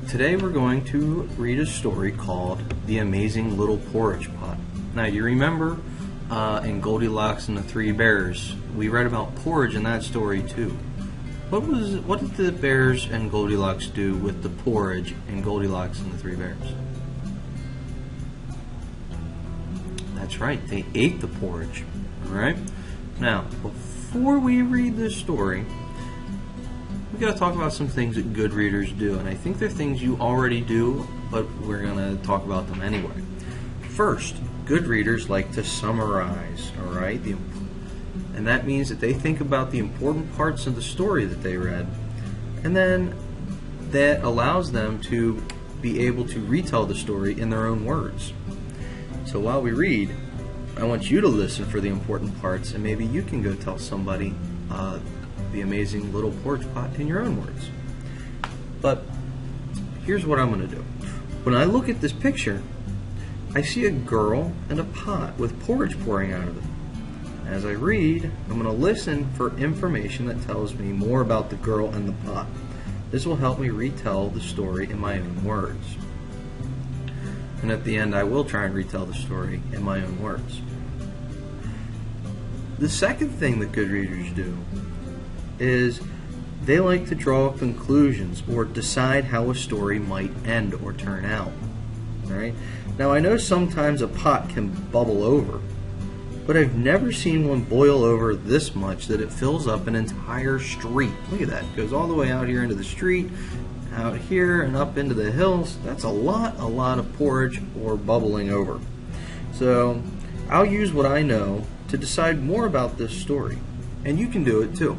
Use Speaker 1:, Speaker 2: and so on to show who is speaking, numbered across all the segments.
Speaker 1: Today we're going to read a story called The Amazing Little Porridge Pot. Now you remember in Goldilocks and the Three Bears, we read about porridge in that story too. What did the bears and Goldilocks do with the porridge in Goldilocks and the Three Bears? That's right, they ate the porridge. Alright? Now, before we read this story, we got to talk about some things that good readers do, and I think they're things you already do, but we're going to talk about them anyway. First, good readers like to summarize, all right? And that means that they think about the important parts of the story that they read, and then that allows them to be able to retell the story in their own words. So while we read, I want you to listen for the important parts, and maybe you can go tell somebody the amazing little porridge pot in your own words. But here's what I'm going to do. When I look at this picture, I see a girl and a pot with porridge pouring out of it. As I read, I'm going to listen for information that tells me more about the girl and the pot. This will help me retell the story in my own words. And at the end, I will try and retell the story in my own words. The second thing that good readers do is they like to draw conclusions or decide how a story might end or turn out. Right? Now I know sometimes a pot can bubble over, but I've never seen one boil over this much that it fills up an entire street. Look at that. It goes all the way out here into the street, out here and up into the hills. That's a lot of porridge or bubbling over. So I'll use what I know to decide more about this story, and you can do it too.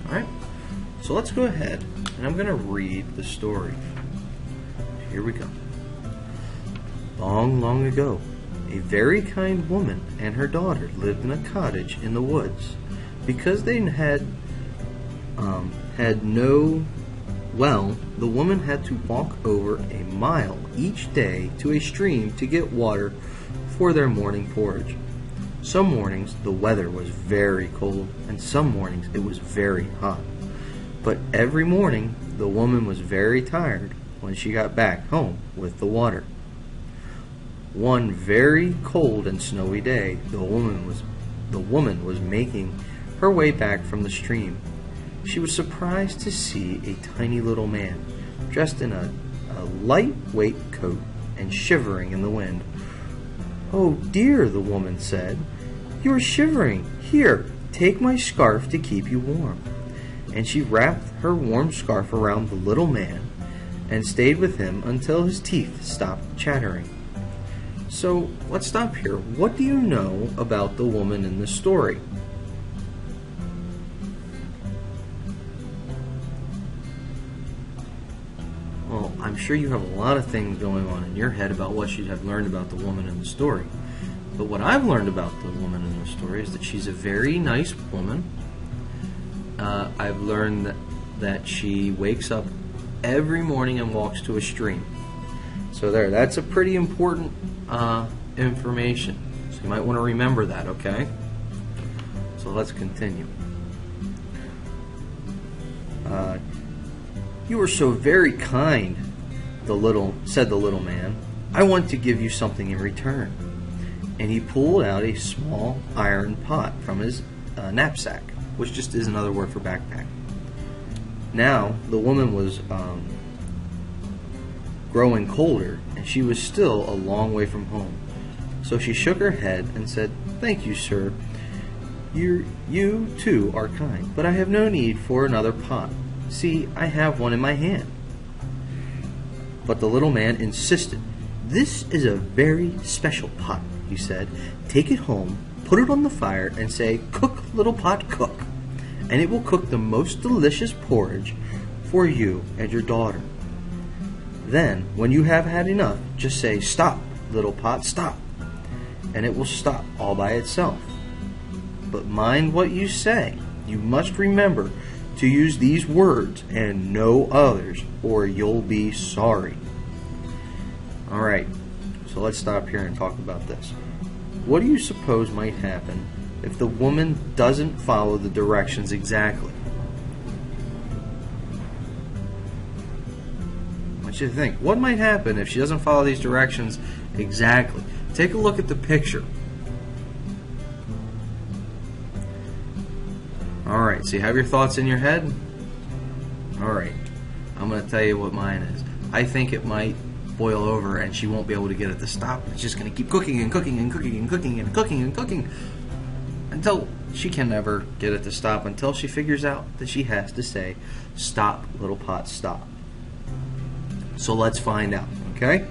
Speaker 1: Alright, so let's go ahead and I'm going to read the story. Here we go. Long, long ago, a very kind woman and her daughter lived in a cottage in the woods. Because they had no well, the woman had to walk over a mile each day to a stream to get water for their morning porridge. Some mornings the weather was very cold, and some mornings it was very hot. But every morning the woman was very tired when she got back home with the water. One very cold and snowy day, the woman was making her way back from the stream. She was surprised to see a tiny little man, dressed in a lightweight coat and shivering in the wind. "Oh dear," the woman said, "you are shivering. Here, take my scarf to keep you warm." And she wrapped her warm scarf around the little man and stayed with him until his teeth stopped chattering. So let's stop here. What do you know about the woman in the story? Well, I'm sure you have a lot of things going on in your head about what you have learned about the woman in the story. But what I've learned about the woman in the story is that she's a very nice woman. I've learned that she wakes up every morning and walks to a stream. So that's a pretty important information. So you might want to remember that, okay? So let's continue. "You are so very kind," said the little man. "I want to give you something in return." And he pulled out a small iron pot from his knapsack, which just is another word for backpack. Now the woman was growing colder, and she was still a long way from home. So she shook her head and said, "Thank you, sir. You too are kind, but I have no need for another pot. See, I have one in my hand." But the little man insisted. "This is a very special pot," he said. "Take it home, put it on the fire, and say, 'Cook, little pot, cook,' and it will cook the most delicious porridge for you and your daughter. Then, when you have had enough, just say, 'Stop, little pot, stop,' and it will stop all by itself. But mind what you say. You must remember to use these words and no others, or you'll be sorry." Alright, so let's stop here and talk about this. What do you suppose might happen if the woman doesn't follow the directions exactly? you to think. What might happen if she doesn't follow these directions exactly? Take a look at the picture. Alright, so you have your thoughts in your head? Alright, I'm going to tell you what mine is. I think it might boil over and she won't be able to get it to stop. It's just going to keep cooking and cooking and cooking and cooking and cooking and cooking until she can never get it to stop, until she figures out that she has to say, "Stop, little pot, stop." So let's find out, okay?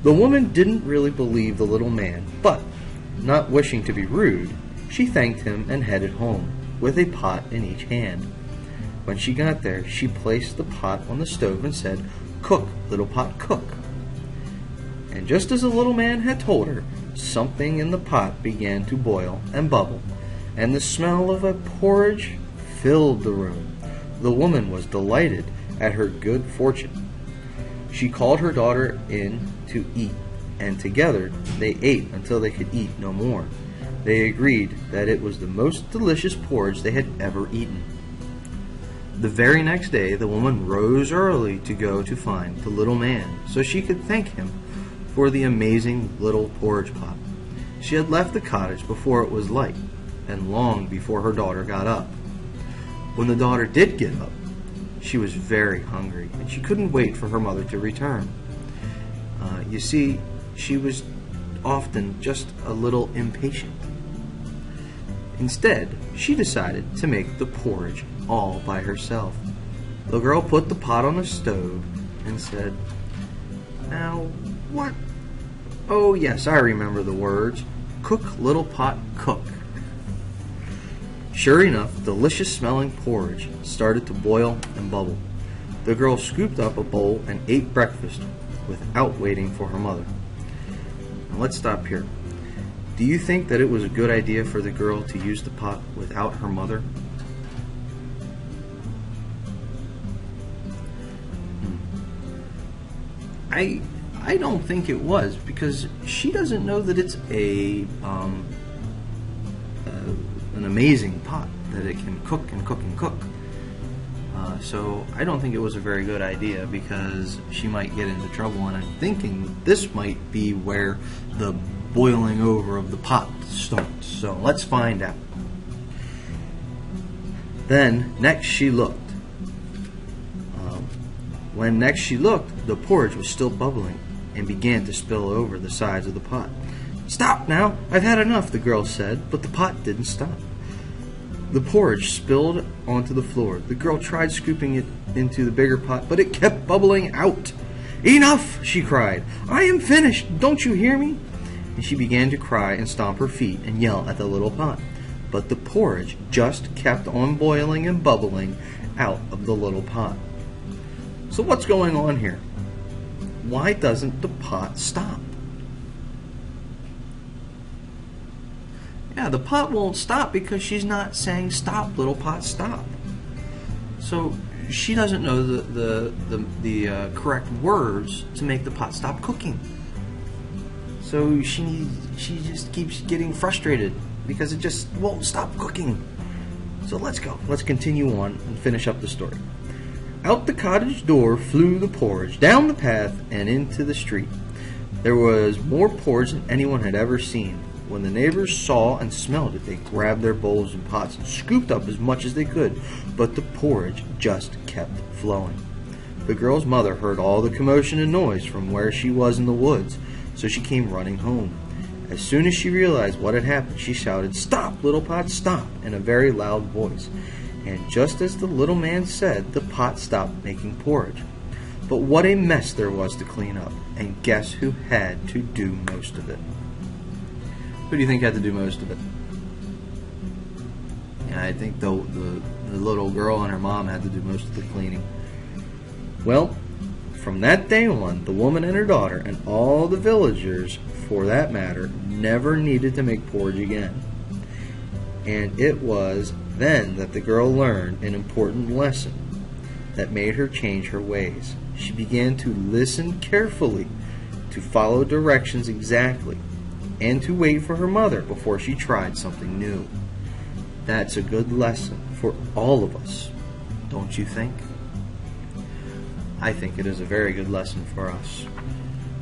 Speaker 1: The woman didn't really believe the little man, but, not wishing to be rude, she thanked him and headed home, with a pot in each hand. When she got there, she placed the pot on the stove and said, "Cook, little pot, cook." And just as the little man had told her, something in the pot began to boil and bubble, and the smell of a porridge filled the room. The woman was delighted at her good fortune. She called her daughter in to eat, and together they ate until they could eat no more. They agreed that it was the most delicious porridge they had ever eaten. The very next day, the woman rose early to go to find the little man so she could thank him for the amazing little porridge pot. She had left the cottage before it was light, and long before her daughter got up. When the daughter did get up, she was very hungry, and she couldn't wait for her mother to return. You see, she was often just a little impatient. Instead, she decided to make the porridge all by herself. The girl put the pot on the stove and said, "Now, what? Oh, yes, I remember the words. Cook, little pot, cook." Sure enough, delicious smelling porridge started to boil and bubble. The girl scooped up a bowl and ate breakfast without waiting for her mother. Now, let's stop here. Do you think that it was a good idea for the girl to use the pot without her mother? I don't think it was, because she doesn't know that it's an amazing pot, that it can cook and cook and cook. So I don't think it was a very good idea, because she might get into trouble, and I'm thinking this might be where the boiling over of the pot starts. So let's find out. Then next she looked. When next she looked, the porridge was still bubbling and began to spill over the sides of the pot. "Stop now! I've had enough," the girl said, but the pot didn't stop. The porridge spilled onto the floor. The girl tried scooping it into the bigger pot, but it kept bubbling out. "Enough!" she cried. "I am finished! Don't you hear me?" And she began to cry and stomp her feet and yell at the little pot. But the porridge just kept on boiling and bubbling out of the little pot. So what's going on here? Why doesn't the pot stop? Yeah, the pot won't stop because she's not saying, "Stop, little pot, stop." So she doesn't know the correct words to make the pot stop cooking. So she just keeps getting frustrated because it just won't stop cooking. So let's go. Let's continue on and finish up the story. Out the cottage door flew the porridge, down the path and into the street. There was more porridge than anyone had ever seen. When the neighbors saw and smelled it, they grabbed their bowls and pots and scooped up as much as they could, but the porridge just kept flowing. The girl's mother heard all the commotion and noise from where she was in the woods, so she came running home. As soon as she realized what had happened, she shouted, "Stop, little pot, stop," in a very loud voice. And just as the little man said, the pot stopped making porridge. But what a mess there was to clean up, and guess who had to do most of it? Who do you think had to do most of it? Yeah, I think the little girl and her mom had to do most of the cleaning. Well, from that day on, the woman and her daughter, and all the villagers, for that matter, never needed to make porridge again. And it was then that the girl learned an important lesson that made her change her ways. She began to listen carefully, to follow directions exactly, and to wait for her mother before she tried something new. That's a good lesson for all of us, don't you think? I think it is a very good lesson for us.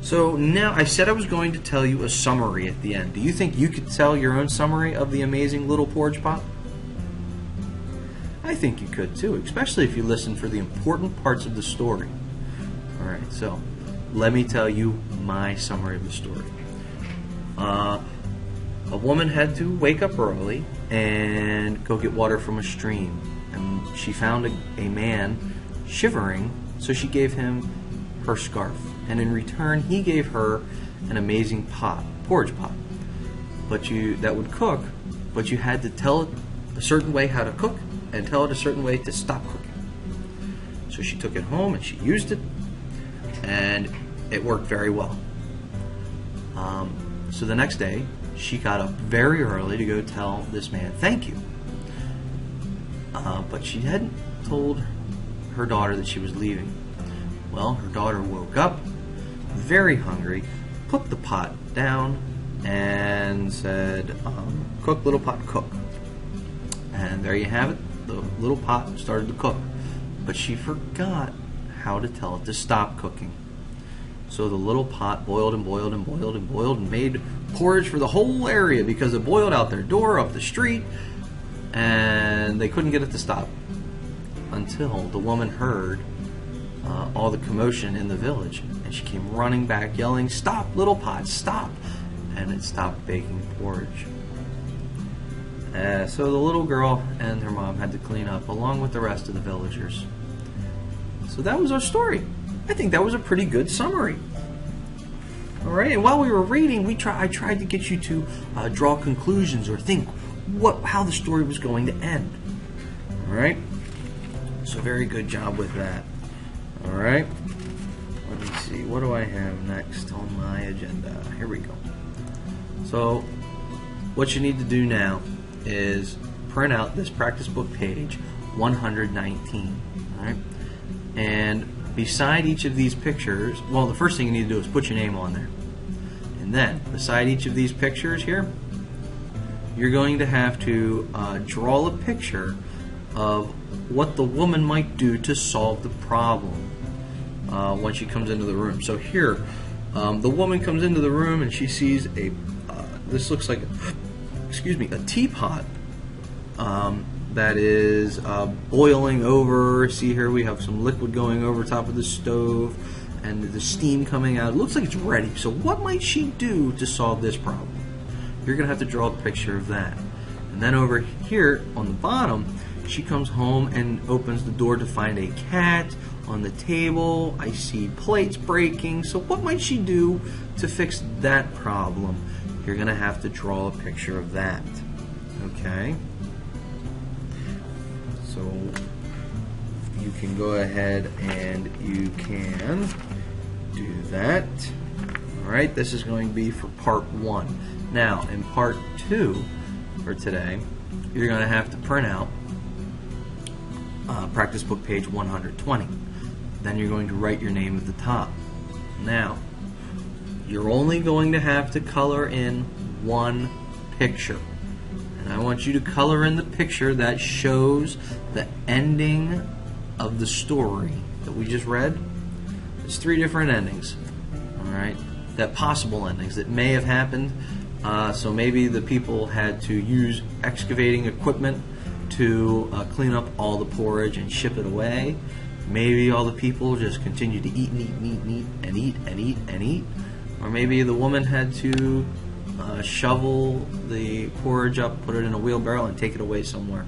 Speaker 1: So now, I said I was going to tell you a summary at the end. Do you think you could tell your own summary of the amazing little porridge pot? I think you could too, especially if you listen for the important parts of the story. Alright, so let me tell you my summary of the story. A woman had to wake up early and go get water from a stream. And she found a man shivering, so she gave him her scarf. And in return, he gave her an amazing porridge pot. That would cook, but you had to tell it a certain way how to cook and tell it a certain way to stop cooking. So she took it home and she used it, and it worked very well. So the next day, she got up very early to go tell this man thank you. But she hadn't told her daughter that she was leaving. Well, her daughter woke up, very hungry, put the pot down, and said, cook, little pot, cook. And there you have it. The little pot started to cook. But she forgot how to tell it to stop cooking. So the little pot boiled and boiled and boiled and boiled and made porridge for the whole area because it boiled out their door, up the street, and they couldn't get it to stop until the woman heard all the commotion in the village, and she came running back yelling, "Stop, little pot, stop!" And it stopped baking porridge. So the little girl and her mom had to clean up along with the rest of the villagers. So that was our story. I think that was a pretty good summary. All right, and while we were reading, I tried to get you to draw conclusions or think how the story was going to end. All right, so very good job with that. All right, let me see, what do I have next on my agenda? Here we go. So what you need to do now is print out this practice book page 119. All right, and beside each of these pictures, well, the first thing you need to do is put your name on there. And then, beside each of these pictures here, you're going to have to draw a picture of what the woman might do to solve the problem when she comes into the room. So here, the woman comes into the room and she sees this looks like, a teapot that is boiling over. See here, we have some liquid going over top of the stove and the steam coming out. It looks like it's ready. So what might she do to solve this problem? You're going to have to draw a picture of that. And then over here on the bottom, she comes home and opens the door to find a cat on the table. I see plates breaking. So what might she do to fix that problem? You're going to have to draw a picture of that. Okay? So you can go ahead and you can do that. Alright, this is going to be for part 1. Now, in part 2 for today, you're going to have to print out practice book page 120. Then you're going to write your name at the top. Now, you're only going to have to color in one picture. And I want you to color in the picture that shows the ending of the story that we just read. There's 3 different endings, all right? That possible endings that may have happened. So maybe the people had to use excavating equipment to clean up all the porridge and ship it away. Maybe all the people just continued to eat and eat and eat and eat and eat and eat and eat. Or maybe the woman had to shovel the porridge up, put it in a wheelbarrow, and take it away somewhere.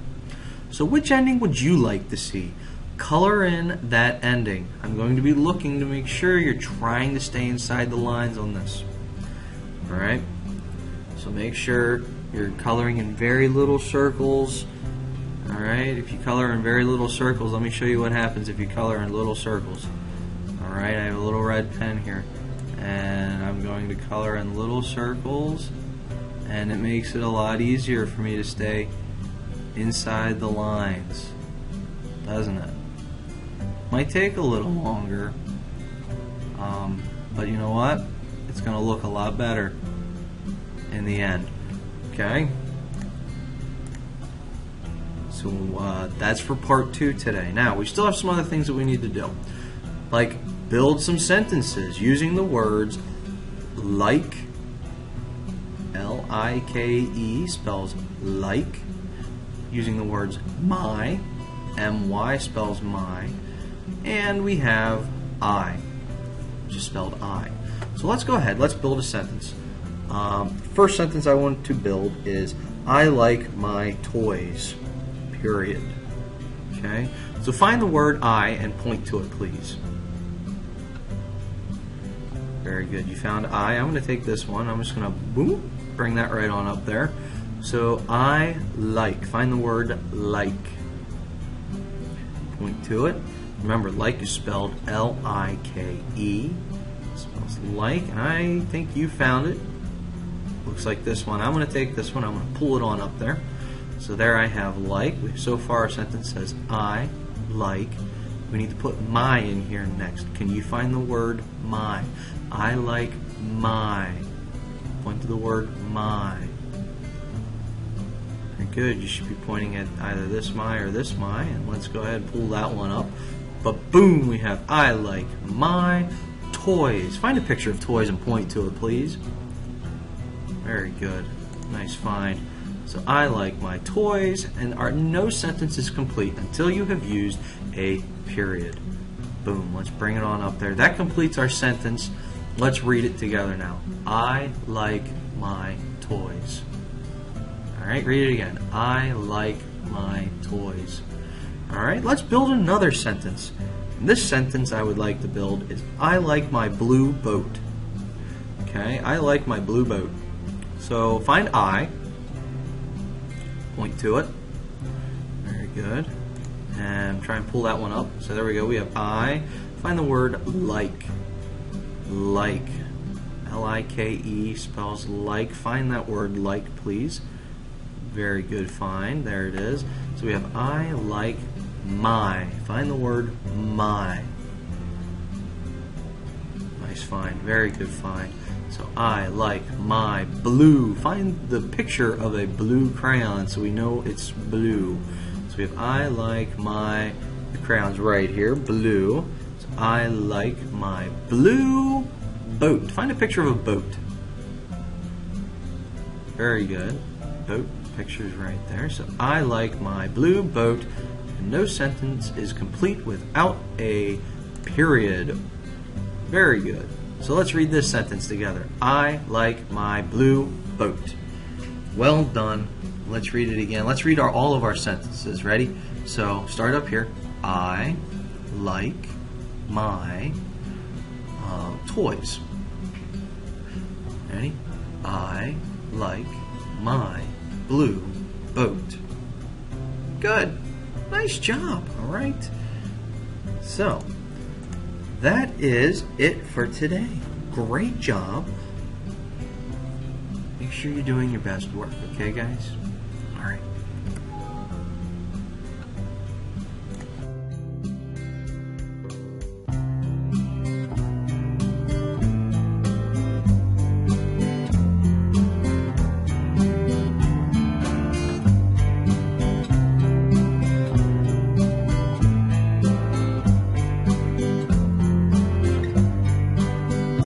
Speaker 1: So which ending would you like to see? Color in that ending. I'm going to be looking to make sure you're trying to stay inside the lines on this. Alright? So make sure you're coloring in very little circles. Alright? If you color in very little circles, let me show you what happens if you color in little circles. Alright, I have a little red pen here. And I'm going to color in little circles, and it makes it a lot easier for me to stay inside the lines, doesn't it? Might take a little longer, but you know what? It's going to look a lot better in the end. Okay? So that's for part 2 today. Now, we still have some other things that we need to do. Like, build some sentences using the words like, L-I-K-E spells like, using the words my, M-Y spells my, and we have I, which is spelled I. So let's go ahead, let's build a sentence. First sentence I want to build is, I like my toys, period. Okay, so find the word I and point to it, please. Very good, you found I. I'm going to take this one, I'm just going to boom, bring that right on up there. So I like, find the word like. Point to it. Remember, like is spelled L-I-K-E. Spells like, and I think you found it. Looks like this one. I'm going to take this one, I'm going to pull it on up there. So there I have like. So far our sentence says I like. We need to put my in here next. Can you find the word my? I like my. Point to the word my. Very good. You should be pointing at either this my or this my. And let's go ahead and pull that one up. But boom, we have I like my toys. Find a picture of toys and point to it, please. Very good. Nice find. So I like my toys, and our no sentence is complete until you have used a period. Boom. Let's bring it on up there. That completes our sentence. Let's read it together now. I like my toys. Alright, read it again. I like my toys. Alright, let's build another sentence. And this sentence I would like to build is, I like my blue boat. Okay, I like my blue boat. So find I, point to it. Very good. And try and pull that one up. So there we go, we have I. Find the word like. Like. L-I-K-E spells like. Find that word like, please. Very good find. There it is. So we have I like my. Find the word my. Nice find. Very good find. So I like my blue. Find the picture of a blue crayon so we know it's blue. So we have I like my, the crayon's right here, blue. So I like my blue boat. Find a picture of a boat. Very good. Boat picture's right there. So I like my blue boat. And no sentence is complete without a period. Very good. So let's read this sentence together. I like my blue boat. Well done. Let's read it again. Let's read all of our sentences. Ready? So start up here. I like my toys. Ready? I like my blue boat. Good. Nice job. All right. So that is it for today. Great job. Make sure you're doing your best work, okay, guys?